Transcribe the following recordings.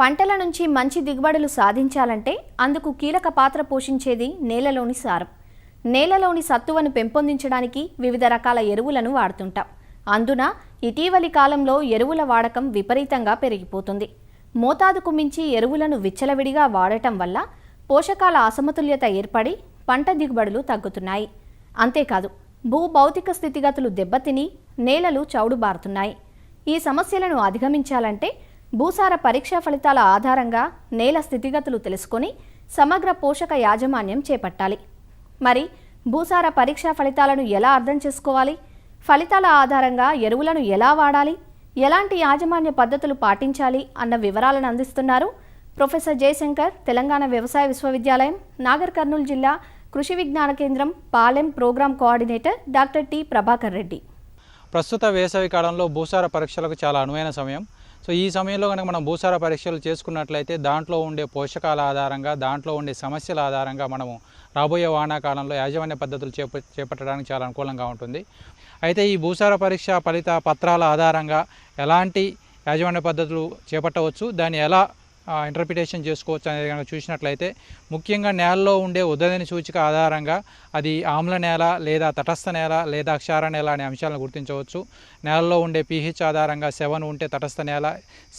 పంటల నుంచి మంచి దిగుబడులు సాధించాలంటే అందుకు కీలక పాత్ర పోషించేది నేలలోని సారం. నేలలోని సత్తువను పెంపొందించడానికి వివిధ రకాల ఎరువులను వాడుతుంటాం. అందున ఇటీవలి కాలంలో ఎరువుల వాడకం విపరీతంగా పెరిగిపోతుంది. మోతాదుకు మించి ఎరువులను విచ్చలవిడిగా వాడటం వల్ల పోషకాల అసమతుల్యత ఏర్పడి పంట దిగుబడులు తగ్గుతున్నాయి. అంతేకాదు, భూభౌతిక స్థితిగతులు దెబ్బతిని నేలలు చౌడుబారుతున్నాయి. ఈ సమస్యలను అధిగమించాలంటే భూసార పరీక్షా ఫలితాల ఆధారంగా నేల స్థితిగతులు తెలుసుకొని సమగ్ర పోషక యాజమాన్యం చేపట్టాలి. మరి భూసార పరీక్షా ఫలితాలను ఎలా అర్థం చేసుకోవాలి? ఫలితాల ఆధారంగా ఎరువులను ఎలా వాడాలి? ఎలాంటి యాజమాన్య పద్ధతులు పాటించాలి అన్న వివరాలను అందిస్తున్నారు ప్రొఫెసర్ జయశంకర్, తెలంగాణ వ్యవసాయ విశ్వవిద్యాలయం, నాగర్ కర్నూలు జిల్లా Krishi Vigyan Kendra Palem programme coordinator doctor T Prabhakar Reddy. ప్రస్తుత వేసవి కాలంలో భూసార పరీక్షలకు చాలా అనువైన సమయం. సో ఈ సమయంలో కనుక మనం భూసార పరీక్షలు చేసుకున్నట్లయితే దాంట్లో ఉండే పోషకాల ఆధారంగా, దాంట్లో ఉండే సమస్యల ఆధారంగా మనము రాబోయే వానాకాలంలో యాజమాన్య పద్ధతులు చేపట్టడానికి చాలా అనుకూలంగా ఉంటుంది. అయితే ఈ భూసార పరీక్ష ఫలిత పత్రాల ఆధారంగా ఎలాంటి యాజమాన్య పద్ధతులు చేపట్టవచ్చు, దాన్ని ఎలా ఇంటర్ప్రిటేషన్ చేసుకోవచ్చు అనేది కనుక చూసినట్లయితే ముఖ్యంగా నేలలో ఉండే ఉదయని సూచిక ఆధారంగా అది ఆమ్ల నేల లేదా తటస్థ నేల లేదా క్షార నేల అనే అంశాలను గుర్తించవచ్చు. నేలలో ఉండే pH ఆధారంగా 7 ఉంటే తటస్థ నేల,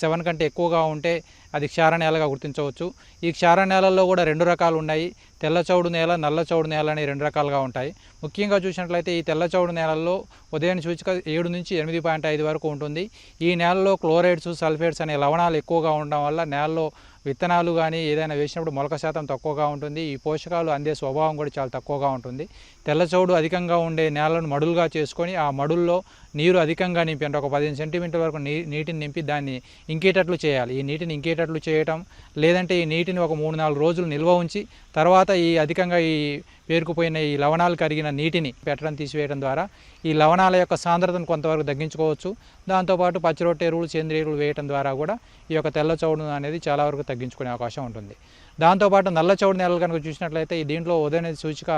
7 కంటే ఎక్కువగా ఉంటే అది క్షార నేలగా గుర్తించవచ్చు. ఈ క్షార నేలల్లో కూడా 2 రకాలు ఉన్నాయి. తెల్ల చౌడు నేల, నల్ల చౌడు నేల అని 2 రకాలుగా ఉంటాయి. ముఖ్యంగా చూసినట్లయితే ఈ తెల్ల చౌడు నేలల్లో ఉదయం సూచిక 7 నుంచి 8.5 వరకు ఉంటుంది. ఈ నేలలో క్లోరైడ్స్, సల్ఫేట్స్ అనే లవణాలు ఎక్కువగా ఉండడం వల్ల నేలలో విత్తనాలు కానీ ఏదైనా వేసినప్పుడు మొలక శాతం తక్కువగా ఉంటుంది. ఈ పోషకాలు అందే స్వభావం కూడా చాలా తక్కువగా ఉంటుంది. తెల్ల చౌడు అధికంగా ఉండే నేలను మడులుగా చేసుకొని ఆ మడుల్లో నీరు అధికంగా నింపి, అంటే ఒక 15 సెంటీమీటర్ల వరకు నీటిని నింపి దాన్ని ఇంకేటట్లు చేయాలి. ఈ నీటిని ఇంకేటట్లు చేయటం, లేదంటే ఈ నీటిని ఒక 3-4 రోజులు నిల్వ ఉంచి తర్వాత ఈ అధికంగా ఈ పేరుకుపోయిన ఈ లవణాలు కరిగిన నీటిని పెట్టడం, తీసివేయడం ద్వారా ఈ లవణాల యొక్క సాంద్రతను కొంతవరకు తగ్గించుకోవచ్చు. దాంతోపాటు పచ్చిరొట్టె ఎరువులు, సేంద్రియ ఎరువులు వేయడం ద్వారా కూడా ఈ యొక్క తెల్ల చౌడు అనేది చాలా వరకు తగ్గించుకునే అవకాశం ఉంటుంది. దాంతోపాటు నల్ల చౌడు నేలలు కనుక చూసినట్లయితే దీంట్లో ఉదయం సూచిక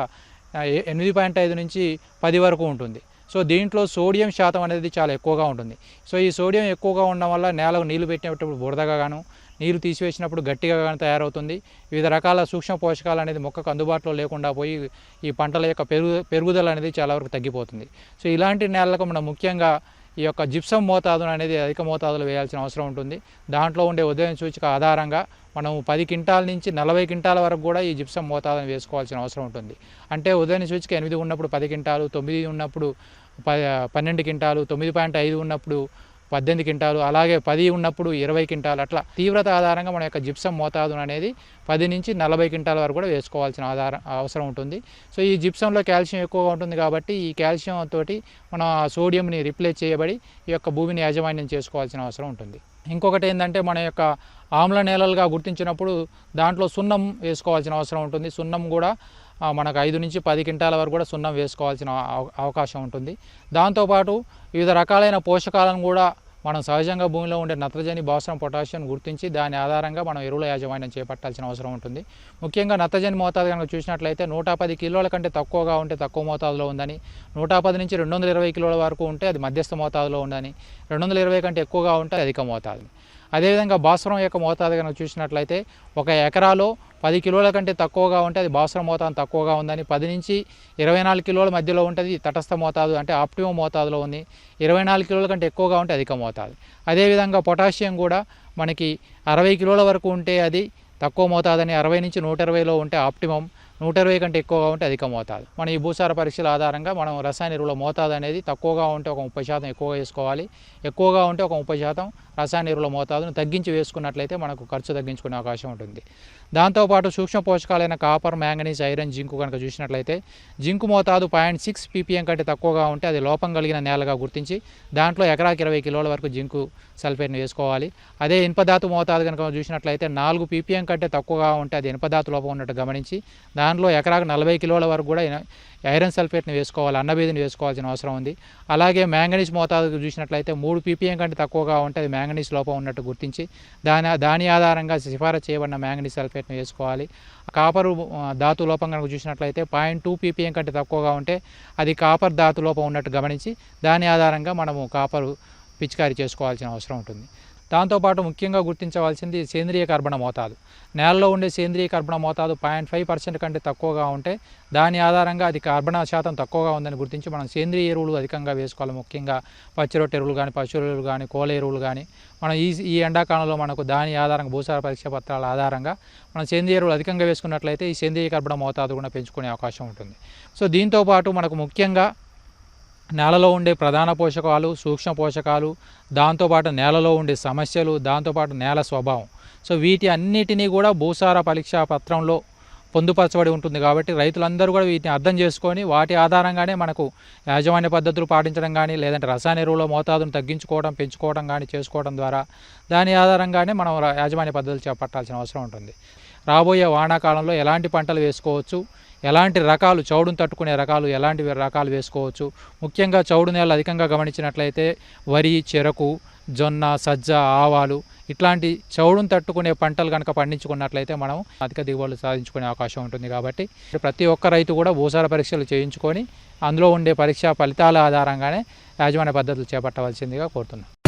8.5 నుంచి 10 వరకు ఉంటుంది. సో దీంట్లో సోడియం శాతం అనేది చాలా ఎక్కువగా ఉంటుంది. సో ఈ సోడియం ఎక్కువగా ఉండడం వల్ల నేలకు నీళ్లు పెట్టినప్పుడు బురదగా గాను, నీరు తీసివేసినప్పుడు గట్టిగా కానీ తయారవుతుంది. వివిధ రకాల సూక్ష్మ పోషకాలు అనేది మొక్కకు అందుబాటులో లేకుండా పోయి ఈ పంటల యొక్క పెరుగుదల అనేది చాలా వరకు తగ్గిపోతుంది. సో ఇలాంటి నేలలకు మనం ముఖ్యంగా ఈ యొక్క జిప్సం మోతాదును అనేది అధిక మోతాదులో వేయాల్సిన అవసరం ఉంటుంది. దాంట్లో ఉండే ఉదయం సూచిక ఆధారంగా మనం 10 క్వింటాల నుంచి 40 క్వింటాల వరకు కూడా ఈ జిప్సం మోతాదును వేసుకోవాల్సిన అవసరం ఉంటుంది. అంటే ఉదయం సూచిక 8 ఉన్నప్పుడు 10 క్వింటాలు, 9 ఉన్నప్పుడు 12 క్వింటాలు, 9.5 ఉన్నప్పుడు 18 క్వింటాలు, అలాగే 10 ఉన్నప్పుడు 20 క్వింటాలు, అట్లా తీవ్రత ఆధారంగా మన యొక్క జిప్సం మోతాదును అనేది 10 నుంచి 40 క్వింటాల వరకు కూడా వేసుకోవాల్సిన అవసరం ఉంటుంది. సో ఈ జిప్సంలో కాల్షియం ఎక్కువగా ఉంటుంది కాబట్టి ఈ కాల్షియం తోటి మనం ఆ సోడియంని రీప్లేస్ చేయబడి ఈ యొక్క భూమిని యాజమాన్యం చేసుకోవాల్సిన అవసరం ఉంటుంది. ఇంకొకటి ఏంటంటే మన యొక్క ఆమ్ల నేలలుగా గుర్తించినప్పుడు దాంట్లో సున్నం వేసుకోవాల్సిన అవసరం ఉంటుంది. సున్నం కూడా మనకు 5 నుంచి 10 క్వింటాల వరకు కూడా సున్నం వేసుకోవాల్సిన అవకాశం ఉంటుంది. దాంతోపాటు వివిధ రకాలైన పోషకాలను కూడా మనం సహజంగా భూమిలో ఉండే నత్రజని, భాస్వరం, పొటాషియం గుర్తించి దాని ఆధారంగా మనం ఎరువుల యాజమాన్యం చేపట్టాల్సిన అవసరం ఉంటుంది. ముఖ్యంగా నత్రజని మోతాదు కనుక చూసినట్లయితే 110 కిలోల కంటే తక్కువగా ఉంటే తక్కువ మోతాదులో ఉందని, 110 నుంచి 220 కిలోల వరకు ఉంటే అది మధ్యస్థ మోతాదులో ఉందని, 220 కంటే ఎక్కువగా ఉంటే అధిక మోతాదు. అదేవిధంగా భాస్వరం యొక్క మోతాదు కనుక చూసినట్లయితే 1 ఎకరాలో 10 కిలోల కంటే తక్కువగా ఉంటే అది భాస్వరం మోతాదు తక్కువగా ఉందని, 10 నుంచి 24 కిలోల మధ్యలో ఉంటుంది తటస్థ మోతాదు, అంటే ఆప్టిమం మోతాదులో ఉంది. 24 కిలోల కంటే ఎక్కువగా ఉంటే అధిక మోతాదు. అదేవిధంగా పొటాషియం కూడా మనకి 60 కిలోల వరకు ఉంటే అది తక్కువ మోతాదని, 60 నుంచి 120లో ఉంటే ఆప్టిమం, 120 కంటే ఎక్కువగా ఉంటే అధిక మోతాదు. మన ఈ భూసార పరీక్షల ఆధారంగా మనం రసాయన ఎరువుల మోతాదు అనేది తక్కువగా ఉంటే ఒక 30% ఎక్కువగా వేసుకోవాలి, ఎక్కువగా ఉంటే ఒక 30% రసాయన ఎరువుల మోతాదును తగ్గించి వేసుకున్నట్లయితే మనకు ఖర్చు తగ్గించుకునే అవకాశం ఉంటుంది. దాంతోపాటు సూక్ష్మ పోషకాలైన కాపర్, మ్యాంగనీస్, ఐరన్, జింకు కనుక చూసినట్లయితే జింకు మోతాదు 0.6 ppm కంటే తక్కువగా ఉంటే అది లోపం కలిగిన నేలగా గుర్తించి దాంట్లో ఎకరాకి 20 కిలోల వరకు జింకు సల్ఫేట్ని వేసుకోవాలి. అదే ఇనుపధాతు మోతాదు కనుక చూసినట్లయితే 4 ppm కంటే తక్కువగా ఉంటే అది ఇనుపధాతు లోపం ఉన్నట్టు గమనించి దాంట్లో ఎకరాకు 40 కిలోల వరకు కూడా ఐరన్ సల్ఫేట్ని వేసుకోవాలి, అన్నబేదిని వేసుకోవాల్సిన అవసరం ఉంది. అలాగే మ్యాంగనీస్ మోతాదు చూసినట్లయితే 3 ppm కంటే తక్కువగా ఉంటే అది మ్యాంగనీస్ లోపం ఉన్నట్టు గుర్తించి దాని ఆధారంగా సిఫారసు చేయబడిన మ్యాంగనీస్ సల్ఫేట్ని వేసుకోవాలి. కాపరు ధాతు లోపం కనుక చూసినట్లయితే 0.2 ppm కంటే తక్కువగా ఉంటే అది కాపర్ ధాతు లోపం ఉన్నట్టు గమనించి దాని ఆధారంగా మనము కాపరు పిచికారీ చేసుకోవాల్సిన అవసరం ఉంటుంది. దాంతోపాటు ముఖ్యంగా గుర్తించవలసింది సేంద్రియ కర్బన మోతాదు. నేలలో ఉండే సేంద్రియ కర్బన మోతాదు 0.5% కంటే తక్కువగా ఉంటే దాని ఆధారంగా అది కర్బన శాతం తక్కువగా ఉందని గుర్తించి మనం సేంద్రియ ఎరువులు అధికంగా వేసుకోవాలి. ముఖ్యంగా పచ్చిరొట్టె ఎరువులు కానీ, పశువుల ఎరువులు కానీ, కోళ్ళ ఎరువులు కానీ మనం ఈ ఎండాకాలంలో మనకు దాని ఆధారంగా భూసార పరీక్ష పత్రాల ఆధారంగా మనం సేంద్రియ ఎరువులు అధికంగా వేసుకున్నట్లయితే ఈ సేంద్రియ కర్బన మోతాదు కూడా పెంచుకునే అవకాశం ఉంటుంది. సో దీంతోపాటు మనకు ముఖ్యంగా నేలలో ఉండే ప్రధాన పోషకాలు, సూక్ష్మ పోషకాలు, దాంతోపాటు నేలలో ఉండే సమస్యలు, దాంతోపాటు నేల స్వభావం, సో వీటి అన్నిటినీ కూడా భూసార పరీక్షా పత్రంలో పొందుపరచబడి ఉంటుంది. కాబట్టి రైతులందరూ కూడా వీటిని అర్థం చేసుకొని వాటి ఆధారంగానే మనకు యాజమాన్య పద్ధతులు పాటించడం కానీ, లేదంటే రసాయన ఎరువుల మోతాదును తగ్గించుకోవడం, పెంచుకోవడం కానీ చేసుకోవడం ద్వారా దాని ఆధారంగానే మనం యాజమాన్య పద్ధతులు చేపట్టాల్సిన అవసరం ఉంటుంది. రాబోయే వానాకాలంలో ఎలాంటి పంటలు వేసుకోవచ్చు, ఎలాంటి రకాలు చౌడును తట్టుకునే రకాలు ఎలాంటి రకాలు వేసుకోవచ్చు, ముఖ్యంగా చౌడు నేలలు అధికంగా గమనించినట్లయితే వరి, చెరకు, జొన్న, సజ్జ, ఆవాలు ఇట్లాంటి చౌడును తట్టుకునే పంటలు కనుక పండించుకున్నట్లయితే మనం అధిక దిగుబడులు సాధించుకునే అవకాశం ఉంటుంది. కాబట్టి ప్రతి ఒక్క రైతు కూడా భూసార పరీక్షలు చేయించుకొని అందులో ఉండే పరీక్షా ఫలితాల ఆధారంగానే యాజమాన్య పద్ధతులు చేపట్టవలసిందిగా కోరుతున్నాను.